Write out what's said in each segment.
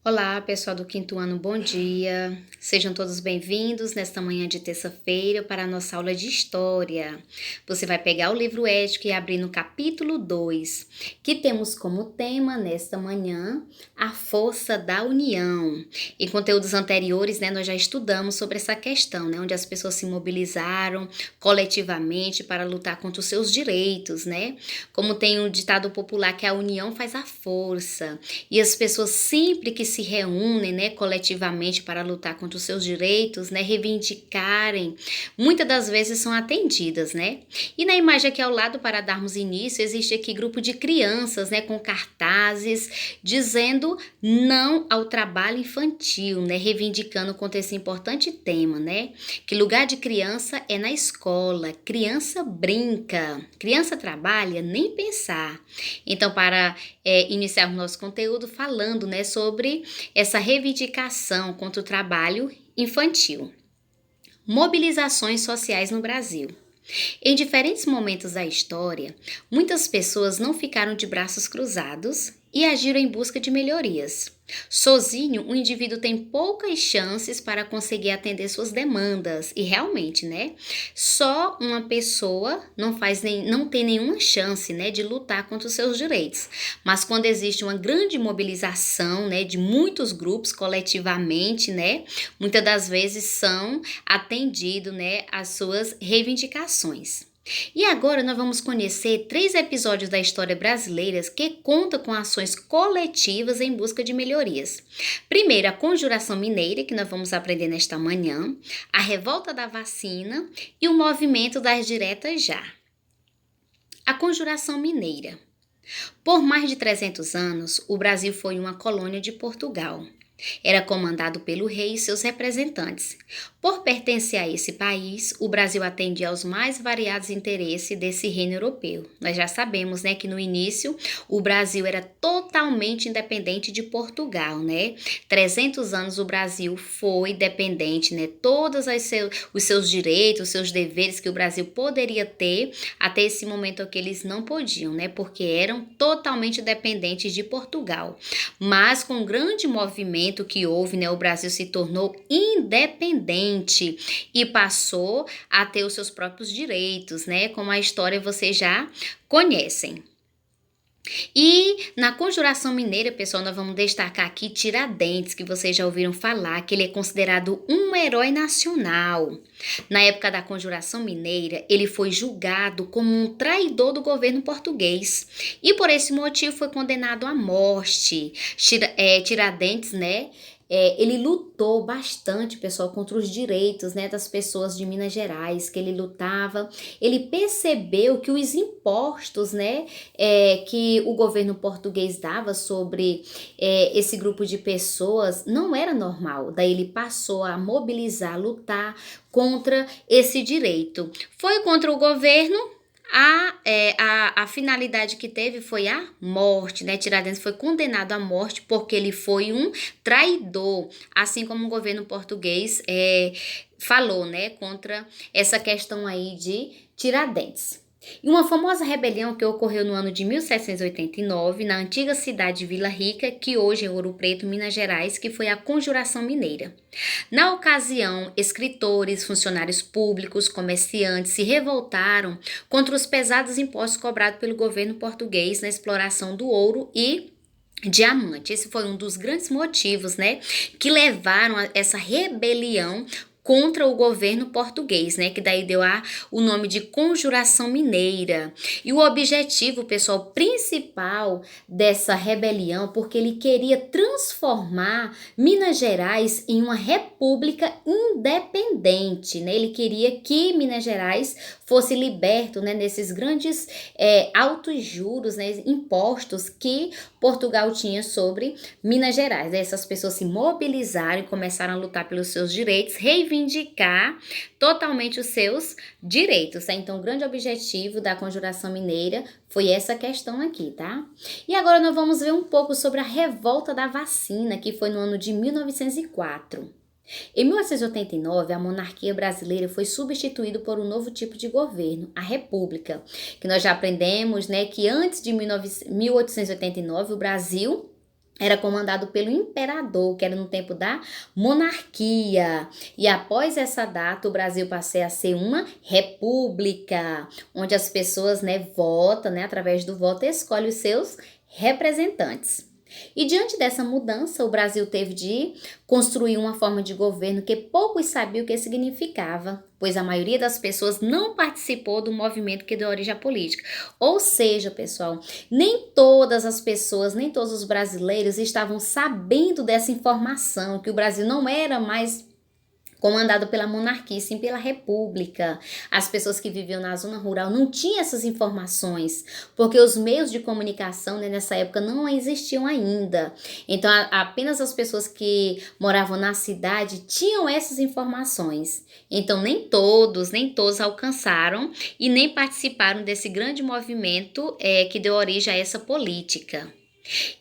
Olá, pessoal do quinto ano, bom dia. Sejam todos bem-vindos nesta manhã de terça-feira para a nossa aula de História. Você vai pegar o livro Ético e abrir no capítulo 2, que temos como tema nesta manhã a força da união. Em conteúdos anteriores, nós já estudamos sobre essa questão, onde as pessoas se mobilizaram coletivamente para lutar contra os seus direitos, Como tem um ditado popular que a união faz a força. E as pessoas sempre que se reúnem, coletivamente para lutar contra os seus direitos, reivindicarem, muitas das vezes são atendidas, E na imagem aqui ao lado, para darmos início, existe aqui grupo de crianças, com cartazes dizendo não ao trabalho infantil, reivindicando contra esse importante tema, Que lugar de criança é na escola, criança brinca, criança trabalha, nem pensar. Então, para iniciar o nosso conteúdo falando, sobre essa reivindicação contra o trabalho infantil. Mobilizações sociais no Brasil. Em diferentes momentos da história, muitas pessoas não ficaram de braços cruzados e agiram em busca de melhorias. Sozinho, o indivíduo tem poucas chances para conseguir atender suas demandas. E realmente, só uma pessoa não tem nenhuma chance, de lutar contra os seus direitos. Mas quando existe uma grande mobilização, de muitos grupos coletivamente, muitas das vezes são atendidos, as suas reivindicações. E agora nós vamos conhecer 3 episódios da história brasileira que contam com ações coletivas em busca de melhorias. Primeiro, a Conjuração Mineira, que nós vamos aprender nesta manhã, a Revolta da Vacina e o Movimento das Diretas Já. A Conjuração Mineira. Por mais de 300 anos, o Brasil foi uma colônia de Portugal. Era comandado pelo rei e seus representantes. Por pertencer a esse país, o Brasil atendia aos mais variados interesses desse reino europeu. Nós já sabemos, que no início o Brasil era totalmente independente de Portugal, 300 anos o Brasil foi dependente, Todos os seus direitos, os seus deveres que o Brasil poderia ter, até esse momento que eles não podiam, Porque eram totalmente dependentes de Portugal. Mas com um grande movimento que houve, o Brasil se tornou independente e passou a ter os seus próprios direitos, Como a história vocês já conhecem. E na Conjuração Mineira, pessoal, nós vamos destacar aqui Tiradentes, que vocês já ouviram falar, que ele é considerado um herói nacional. Na época da Conjuração Mineira, ele foi julgado como um traidor do governo português e por esse motivo foi condenado à morte. Tiradentes, ele lutou bastante, pessoal, contra os direitos, das pessoas de Minas Gerais, que ele lutava. Ele percebeu que os impostos, que o governo português dava sobre esse grupo de pessoas não era normal. Daí ele passou a mobilizar, lutar contra esse direito. Foi contra o governo. A finalidade que teve foi a morte, Tiradentes foi condenado à morte porque ele foi um traidor, assim como o governo português falou, contra essa questão aí de Tiradentes. E uma famosa rebelião que ocorreu no ano de 1789, na antiga cidade de Vila Rica, que hoje é Ouro Preto, Minas Gerais, que foi a Conjuração Mineira. Na ocasião, escritores, funcionários públicos, comerciantes se revoltaram contra os pesados impostos cobrados pelo governo português na exploração do ouro e diamante. Esse foi um dos grandes motivos, que levaram a essa rebelião contra o governo português, que daí deu o nome de Conjuração Mineira. E o objetivo, pessoal, principal dessa rebelião, porque ele queria transformar Minas Gerais em uma república independente, Ele queria que Minas Gerais fosse liberto, nesses grandes altos juros, impostos que Portugal tinha sobre Minas Gerais. Essas pessoas se mobilizaram e começaram a lutar pelos seus direitos, reivindicar totalmente os seus direitos, Então, o grande objetivo da Conjuração Mineira foi essa questão aqui, tá? E agora nós vamos ver um pouco sobre a Revolta da Vacina, que foi no ano de 1904. Em 1889, a monarquia brasileira foi substituída por um novo tipo de governo, a República, que nós já aprendemos, que antes de 1889 o Brasil era comandado pelo imperador, que era no tempo da monarquia. E após essa data, o Brasil passou a ser uma república, onde as pessoas, né, votam, né, através do voto, escolhem os seus representantes. E diante dessa mudança, o Brasil teve de construir uma forma de governo que poucos sabiam o que significava, pois a maioria das pessoas não participou do movimento que deu origem à política. Ou seja, pessoal, nem todas as pessoas, nem todos os brasileiros estavam sabendo dessa informação, que o Brasil não era mais comandado pela monarquia, sim pela república. As pessoas que viviam na zona rural não tinham essas informações, porque os meios de comunicação, né, nessa época não existiam ainda. Então, apenas as pessoas que moravam na cidade tinham essas informações. Então, nem todos alcançaram e nem participaram desse grande movimento que deu origem a essa política.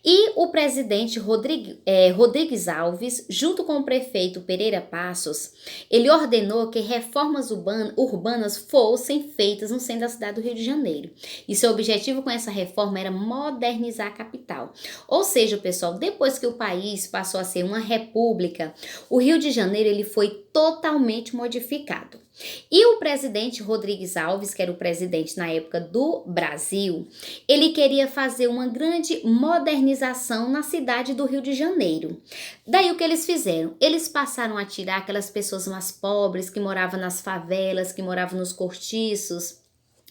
E o presidente Rodrigues Alves, junto com o prefeito Pereira Passos, ele ordenou que reformas urbanas fossem feitas no centro da cidade do Rio de Janeiro. E seu objetivo com essa reforma era modernizar a capital. Ou seja, pessoal, depois que o país passou a ser uma república, o Rio de Janeiro ele foi totalmente modificado. E o presidente Rodrigues Alves, que era o presidente na época do Brasil, ele queria fazer uma grande modernização na cidade do Rio de Janeiro. Daí o que eles fizeram? Eles passaram a tirar aquelas pessoas mais pobres que moravam nas favelas, que moravam nos cortiços.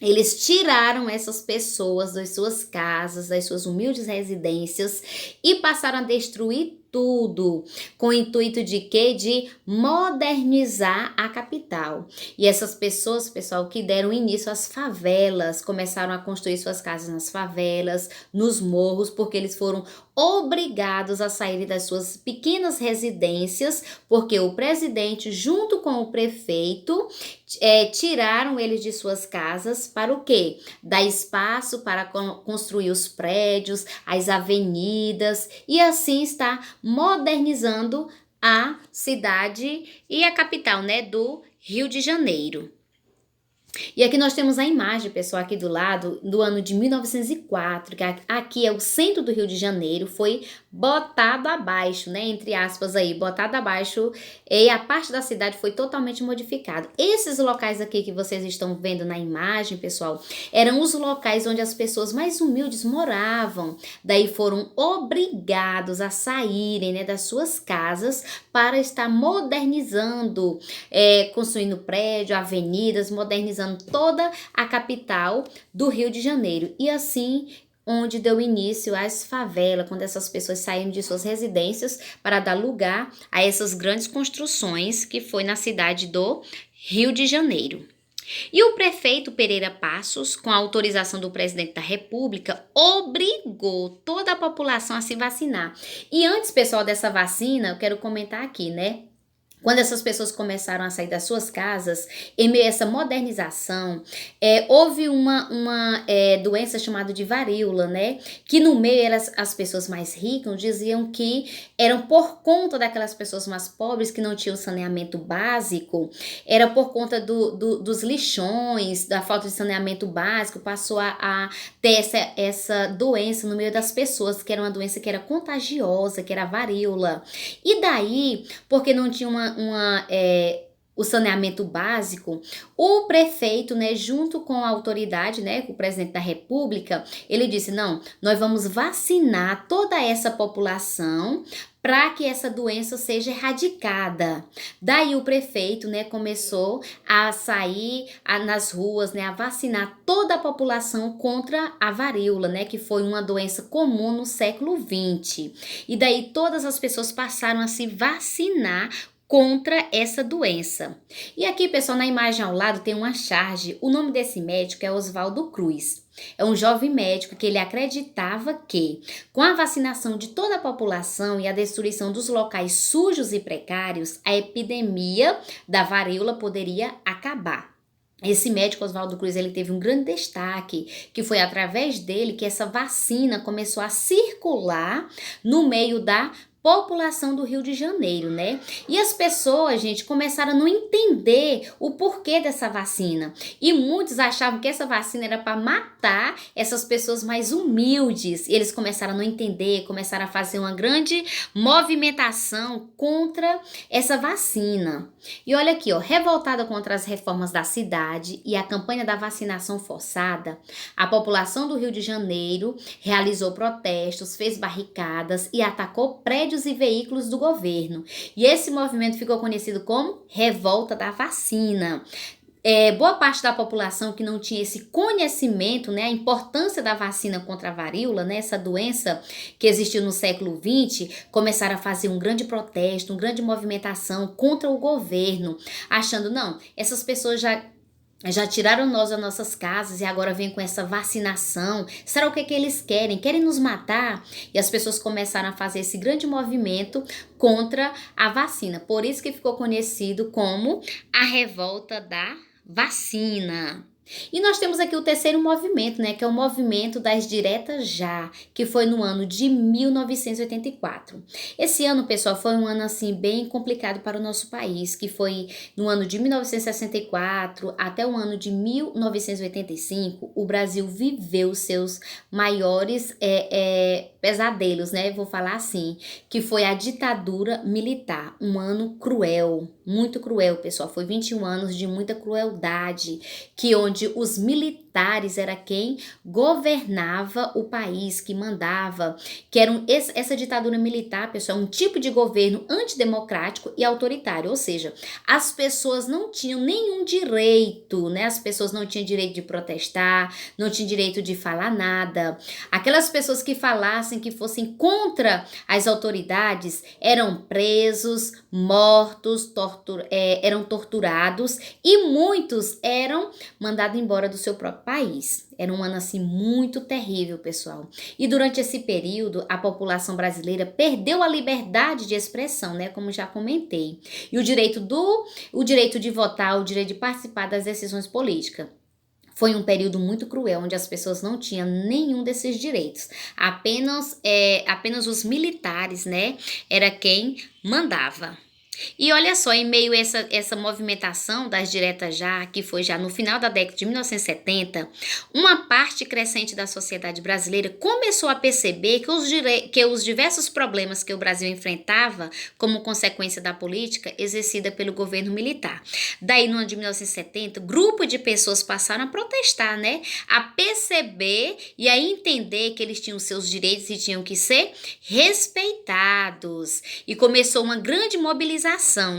Eles tiraram essas pessoas das suas casas, das suas humildes residências e passaram a destruir tudo, com o intuito de quê? De modernizar a capital. E essas pessoas, pessoal, que deram início às favelas, começaram a construir suas casas nas favelas, nos morros, porque eles foram obrigados a saírem das suas pequenas residências, porque o presidente, junto com o prefeito, tiraram eles de suas casas para o quê? Dar espaço para construir os prédios, as avenidas e assim está modernizando a cidade e a capital, né, do Rio de Janeiro. E aqui nós temos a imagem, pessoal, aqui do lado, do ano de 1904, que aqui é o centro do Rio de Janeiro, foi botado abaixo, né, entre aspas aí, botado abaixo, e a parte da cidade foi totalmente modificada. Esses locais aqui que vocês estão vendo na imagem, pessoal, eram os locais onde as pessoas mais humildes moravam, daí foram obrigados a saírem, né, das suas casas para estar modernizando, construindo prédio, avenidas, modernizando toda a capital do Rio de Janeiro. E assim, onde deu início às favelas, quando essas pessoas saíram de suas residências para dar lugar a essas grandes construções que foi na cidade do Rio de Janeiro. E o prefeito Pereira Passos, com a autorização do presidente da República, obrigou toda a população a se vacinar. E antes, pessoal, dessa vacina, eu quero comentar aqui, né? Quando essas pessoas começaram a sair das suas casas, em meio a essa modernização, houve uma doença chamada de varíola, né? Que no meio as pessoas mais ricas diziam que eram por conta daquelas pessoas mais pobres que não tinham saneamento básico, era por conta dos lixões, da falta de saneamento básico, passou a ter essa doença no meio das pessoas, que era uma doença que era contagiosa, que era a varíola. E daí, porque não tinha o saneamento básico, o prefeito, né, junto com a autoridade, né, com o presidente da República, ele disse, não, nós vamos vacinar toda essa população para que essa doença seja erradicada. Daí o prefeito, né, começou a sair nas ruas, né, a vacinar toda a população contra a varíola, né, que foi uma doença comum no século XX. E daí todas as pessoas passaram a se vacinar contra essa doença. E aqui, pessoal, na imagem ao lado tem uma charge. O nome desse médico é Oswaldo Cruz. É um jovem médico que ele acreditava que, com a vacinação de toda a população e a destruição dos locais sujos e precários, a epidemia da varíola poderia acabar. Esse médico Oswaldo Cruz, ele teve um grande destaque, que foi através dele que essa vacina começou a circular no meio da população do Rio de Janeiro, né? E as pessoas, gente, começaram a não entender o porquê dessa vacina. E muitos achavam que essa vacina era para matar essas pessoas mais humildes. E eles começaram a não entender, começaram a fazer uma grande movimentação contra essa vacina. E olha aqui, ó, revoltada contra as reformas da cidade e a campanha da vacinação forçada, a população do Rio de Janeiro realizou protestos, fez barricadas e atacou prédios e veículos do governo. E esse movimento ficou conhecido como Revolta da Vacina. Boa parte da população que não tinha esse conhecimento, né, a importância da vacina contra a varíola, né, essa doença que existiu no século XX, começaram a fazer um grande protesto, uma grande movimentação contra o governo, achando, não, essas pessoas já tiraram nós das nossas casas e agora vem com essa vacinação. Será o que eles querem? Querem nos matar? E as pessoas começaram a fazer esse grande movimento contra a vacina. Por isso que ficou conhecido como a Revolta da Vacina. E nós temos aqui o terceiro movimento, né, que é o movimento das diretas já, que foi no ano de 1984. Esse ano, pessoal, foi um ano assim bem complicado para o nosso país, que foi no ano de 1964 até o ano de 1985, o Brasil viveu seus maiores pesadelos, né, vou falar assim, que foi a ditadura militar, um ano cruel, muito cruel, pessoal, foi 21 anos de muita crueldade, que onde os militares era quem governava o país, que mandava, que era essa ditadura militar, pessoal, um tipo de governo antidemocrático e autoritário, ou seja, as pessoas não tinham nenhum direito, né? As pessoas não tinham direito de protestar, não tinham direito de falar nada. Aquelas pessoas que falassem, que fossem contra as autoridades, eram presos, mortos, eram torturados e muitos eram mandados embora do seu próprio país. Era um ano assim muito terrível, pessoal. E durante esse período, a população brasileira perdeu a liberdade de expressão, né, como já comentei. E o direito de votar, o direito de participar das decisões políticas. Foi um período muito cruel, onde as pessoas não tinham nenhum desses direitos. Apenas os militares, né, era quem mandava. E olha só, em meio a essa movimentação das diretas já, que foi já no final da década de 1970, uma parte crescente da sociedade brasileira começou a perceber que os diversos problemas que o Brasil enfrentava como consequência da política exercida pelo governo militar. Daí, no ano de 1970, grupo de pessoas passaram a protestar, né? A perceber e a entender que eles tinham seus direitos e tinham que ser respeitados. E começou uma grande mobilização,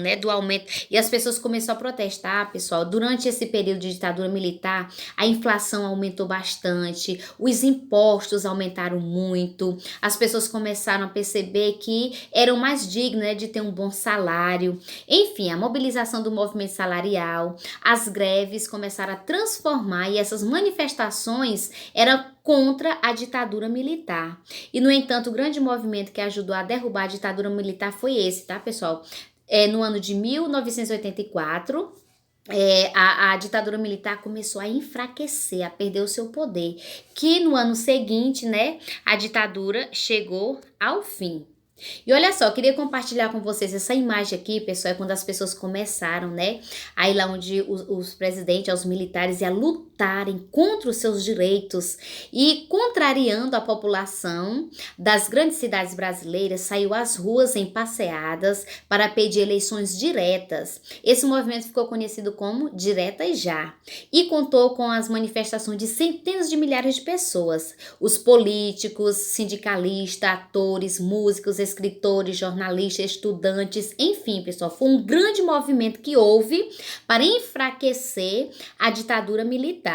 né, do aumento, e as pessoas começaram a protestar, pessoal. Durante esse período de ditadura militar, a inflação aumentou bastante, os impostos aumentaram muito, as pessoas começaram a perceber que eram mais dignas, né, de ter um bom salário. Enfim, a mobilização do movimento salarial, as greves começaram a transformar, e essas manifestações eram contra a ditadura militar. E, no entanto, o grande movimento que ajudou a derrubar a ditadura militar foi esse, tá, pessoal? No ano de 1984, a ditadura militar começou a enfraquecer, a perder o seu poder, que no ano seguinte, né, a ditadura chegou ao fim. E olha só, eu queria compartilhar com vocês essa imagem aqui, pessoal, é quando as pessoas começaram, né, aí lá onde os presidentes, os militares iam lutarem contra os seus direitos e contrariando a população das grandes cidades brasileiras, saiu às ruas em passeadas para pedir eleições diretas. Esse movimento ficou conhecido como Diretas Já e contou com as manifestações de centenas de milhares de pessoas, os políticos, sindicalistas, atores, músicos, escritores, jornalistas, estudantes, enfim, pessoal, foi um grande movimento que houve para enfraquecer a ditadura militar.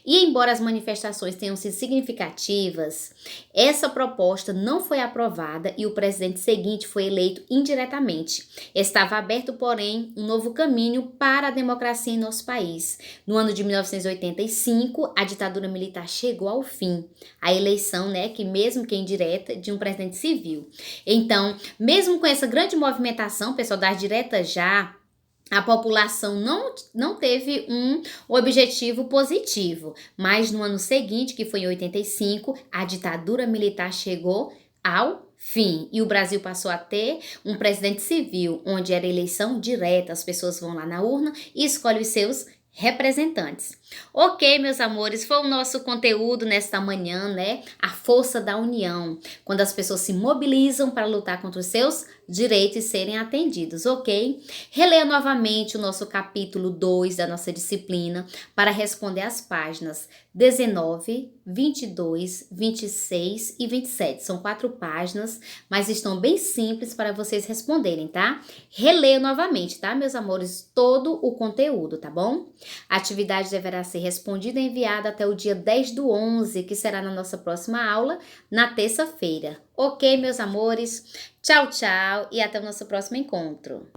E embora as manifestações tenham sido significativas, essa proposta não foi aprovada e o presidente seguinte foi eleito indiretamente. Estava aberto, porém, um novo caminho para a democracia em nosso país. No ano de 1985, a ditadura militar chegou ao fim. A eleição, né, que mesmo que indireta, de um presidente civil. Então, mesmo com essa grande movimentação, pessoal, das diretas já, a população não teve um objetivo positivo, mas no ano seguinte, que foi em 85, a ditadura militar chegou ao fim. E o Brasil passou a ter um presidente civil, onde era eleição direta, as pessoas vão lá na urna e escolhem os seus representantes. Ok, meus amores, foi o nosso conteúdo nesta manhã, né? A força da união, quando as pessoas se mobilizam para lutar contra os seus direitos e serem atendidos, ok? Releia novamente o nosso capítulo 2 da nossa disciplina para responder as páginas 19, 22, 26 e 27. São 4 páginas, mas estão bem simples para vocês responderem, tá? Releia novamente, tá, meus amores, todo o conteúdo, tá bom? A atividade deverá ser respondida e enviada até o dia 10/11, que será na nossa próxima aula, na terça-feira. Ok, meus amores? Tchau, tchau e até o nosso próximo encontro.